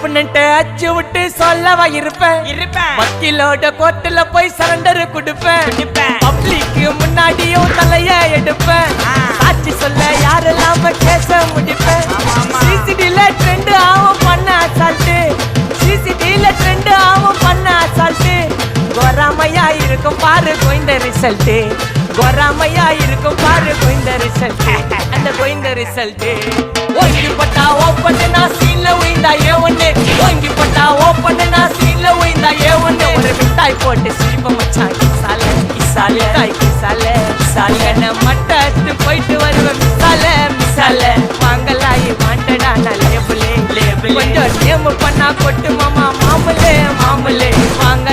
ஒப்புனன்ட்டு அச்சு விட்டு சொல்லவா இருப்பேன் வக்கீலோட கோர்ட்டுல போய் சரண்டர் கொடுப்பேன் பப்ளிக்கு முன்னாடியும் தலைய எடுப்பேன் சாட்சி சொல்ல யாரெல்லாம கேச முடிப்பேன் சிசிடில ட்ரெண்ட் ஆகும் பண்ண அசால்ட்டு சிசிடில ட்ரெண்ட் ஆகும் பண்ண அசால்ட்டு கோராமையா இருக்கும் பாரு கோயிந்த ரிசல்ட் கோராமையா இருக்கும் பாரு கோயிந்த ரிசல்ட் அந்த கோயிந்த ரிசல்ட் ஓங்கி பட்டா ஓப்பன் நான் சீன்ல உயிந்தா ஒண்ணு ஓங்கி பட்டா ஓப்பன் நான் சீன்ல உயிந்தா ஒண்ணு ஒரு மிட்டாய் போட்டு சீப்ப மச்சான் கிசாலே கிசாலே தாய் கிசாலே கிசாலே நான் மட்டத்து போயிட்டு வருவேன் மிசாலே மிசாலே வாங்கலாயி வாண்டடா நான் லேபிளே லேபிள் கொஞ்சம் நேம் பண்ணா கொட்டு மாமா மாமலே மாமலே வாங்க